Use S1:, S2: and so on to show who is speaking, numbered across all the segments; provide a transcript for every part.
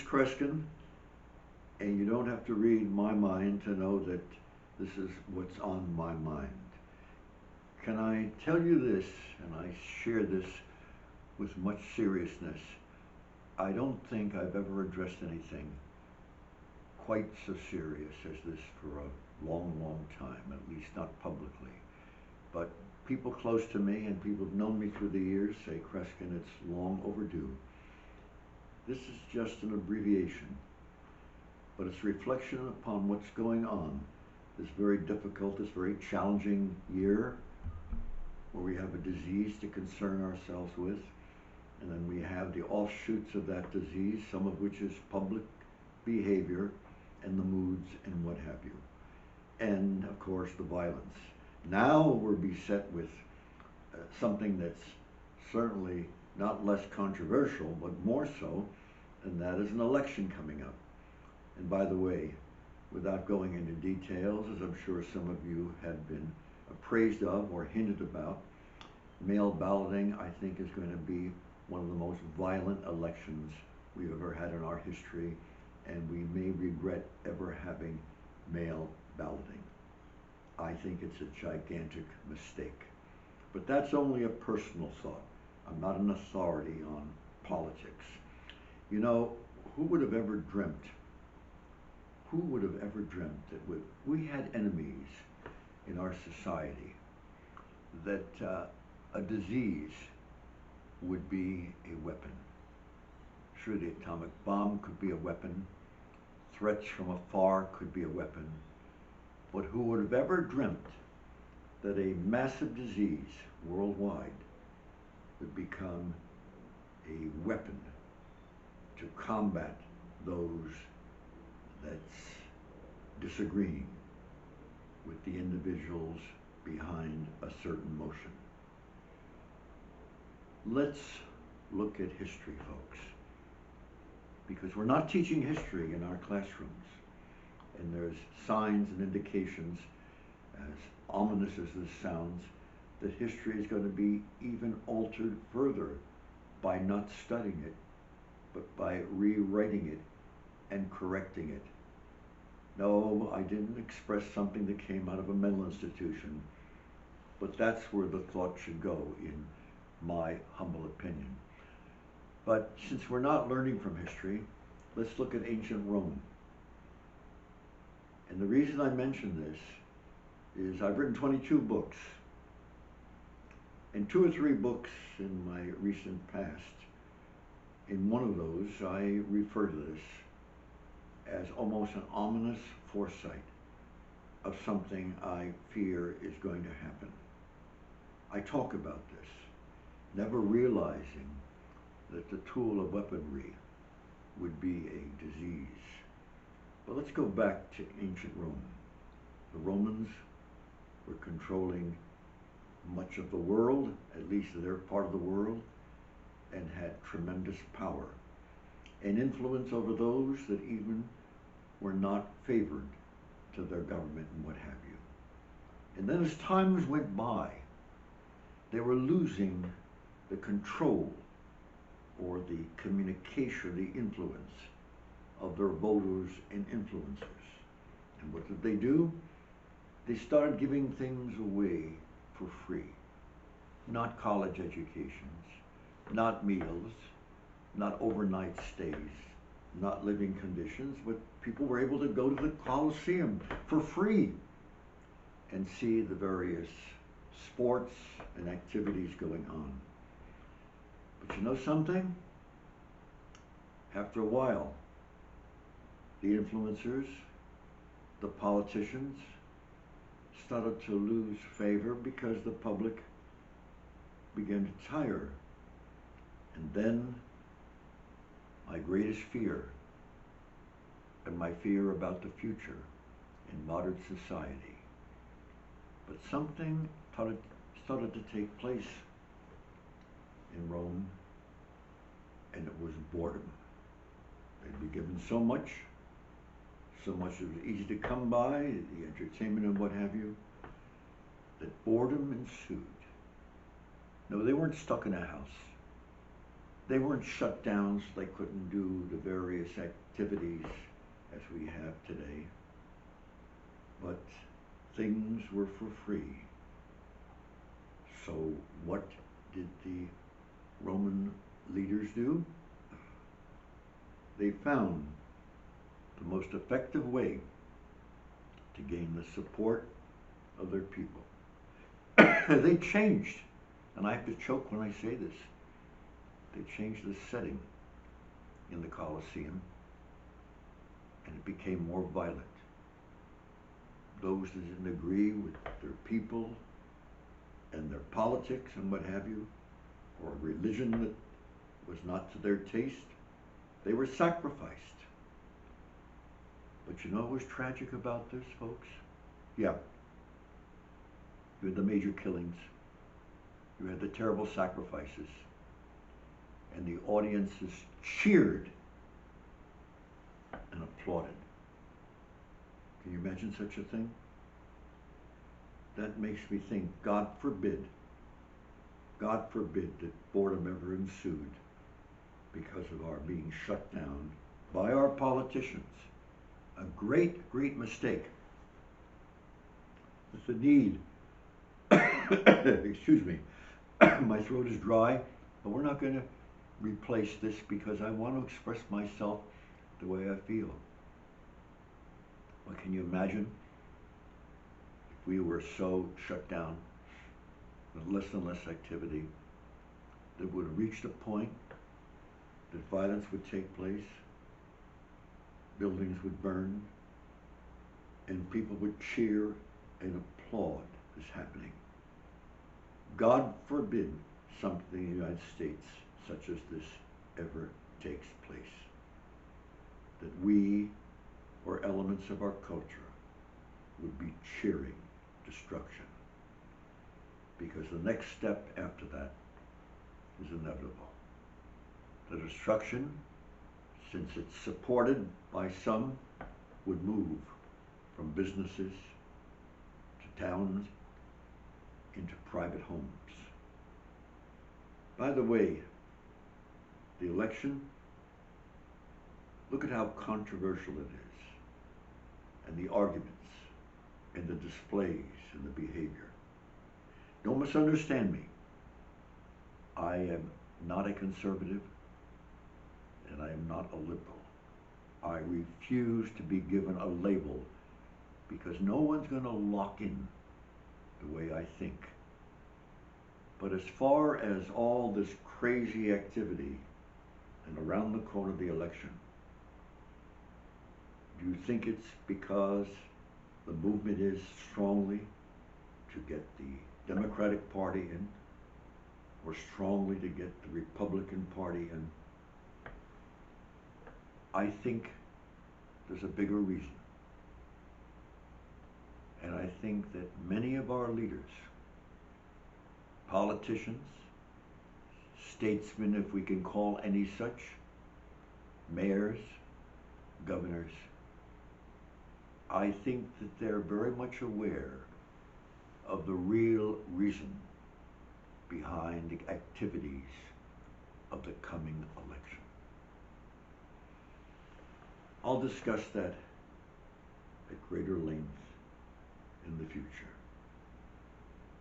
S1: Kreskin, and you don't have to read my mind to know that this is what's on my mind. Can I tell you this, and I share this with much seriousness? I don't think I've ever addressed anything quite so serious as this for a long, long time, at least not publicly. But people close to me and people who've known me through the years say, Kreskin, it's long overdue. This is just an abbreviation, but it's reflection upon what's going on this very difficult, this very challenging year where we have a disease to concern ourselves with, and then we have the offshoots of that disease, some of which is public behavior and the moods and what have you. And of course the violence. Now we're beset with something that's certainly not less controversial, but more so, and that is an election coming up. And by the way, without going into details, as I'm sure some of you have been appraised of or hinted about, mail balloting, I think, is going to be one of the most violent elections we've ever had in our history, and we may regret ever having mail balloting. I think it's a gigantic mistake. But that's only a personal thought. I'm not an authority on politics. You know, who would have ever dreamt that we had enemies in our society, that a disease would be a weapon? Sure, the atomic bomb could be a weapon, threats from afar could be a weapon, but who would have ever dreamt that a massive disease worldwide would become a weapon to combat those that's disagreeing with the individuals behind a certain motion? Let's look at history, folks, because we're not teaching history in our classrooms, and there's signs and indications, as ominous as this sounds, that history is going to be even altered further by not studying it, but by rewriting it and correcting it. No, I didn't express something that came out of a mental institution, but that's where the thought should go, in my humble opinion. But since we're not learning from history, let's look at ancient Rome. And the reason I mention this is I've written 22 books. And 2 or 3 books in my recent past, in one of those I refer to this as almost an ominous foresight of something I fear is going to happen. I talk about this, never realizing that the tool of weaponry would be a disease. But let's go back to ancient Rome. The Romans were controlling much of the world, at least their part of the world, and had tremendous power and influence over those that even were not favored to their government and what have you. And then as times went by, they were losing the control or the communication, the influence of their voters and influencers. And what did they do? They started giving things away for free. Not college educations, not meals, not overnight stays, not living conditions, but people were able to go to the Colosseum for free and see the various sports and activities going on. But you know something? After a while, the influencers, the politicians, started to lose favor because the public began to tire. And then my greatest fear, and my fear about the future in modern society, but something started to take place in Rome, and it was boredom. They'd be given so much it was easy to come by, the entertainment and what have you, that boredom ensued. No, they weren't stuck in a house. They weren't shut down so they couldn't do the various activities as we have today, but things were for free. So what did the Roman leaders do? They found the most effective way to gain the support of their people. They changed, and I have to choke when I say this, they changed the setting in the Colosseum, and it became more violent. Those that didn't agree with their people and their politics and what have you, or a religion that was not to their taste, they were sacrificed. But you know what was tragic about this, folks? Yeah, you had the major killings, you had the terrible sacrifices, and the audiences cheered and applauded. Can you imagine such a thing? That makes me think, God forbid that boredom ever ensued because of our being shut down by our politicians. A great, great mistake. It's a need. Excuse me, my throat is dry, but we're not going to replace this because I want to express myself the way I feel. Well, can you imagine if we were so shut down with less and less activity that would have reached a point that violence would take place, buildings would burn, and people would cheer and applaud this happening. God forbid something in the United States such as this ever takes place. That we, or elements of our culture, would be cheering destruction. Because the next step after that is inevitable. The destruction, since it's supported by some, would move from businesses to towns into private homes. By the way, the election, look at how controversial it is, and the arguments, and the displays, and the behavior. Don't misunderstand me. I am not a conservative, and I am not a liberal. I refuse to be given a label because no one's going to lock in the way I think. But as far as all this crazy activity and around the corner of the election, do you think it's because the movement is strongly to get the Democratic Party in, or strongly to get the Republican Party in? I think there's a bigger reason. And I think that many of our leaders, politicians, statesmen, if we can call any such, mayors, governors, I think that they're very much aware of the real reason behind the activities of the coming election. I'll discuss that at greater length in the future.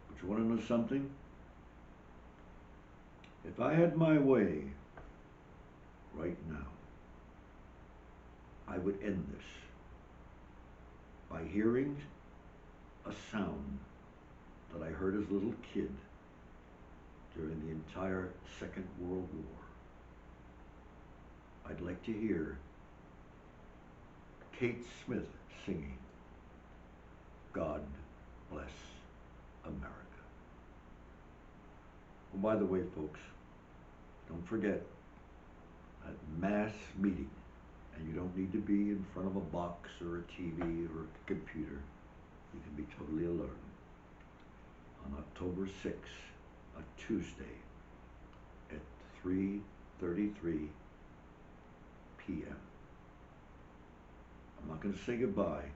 S1: But you want to know something? If I had my way right now, I would end this by hearing a sound that I heard as a little kid during the entire Second World War. I'd like to hear Kate Smith singing, "God Bless America." Oh, by the way, folks, don't forget that mass meeting, and you don't need to be in front of a box or a TV or a computer. You can be totally alone. On October 6th, a Tuesday, at 3:33 p.m. I'm not going to say goodbye.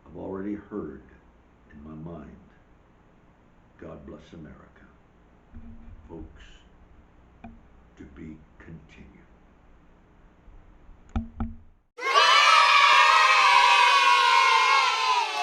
S1: I've already heard in my mind, God bless America.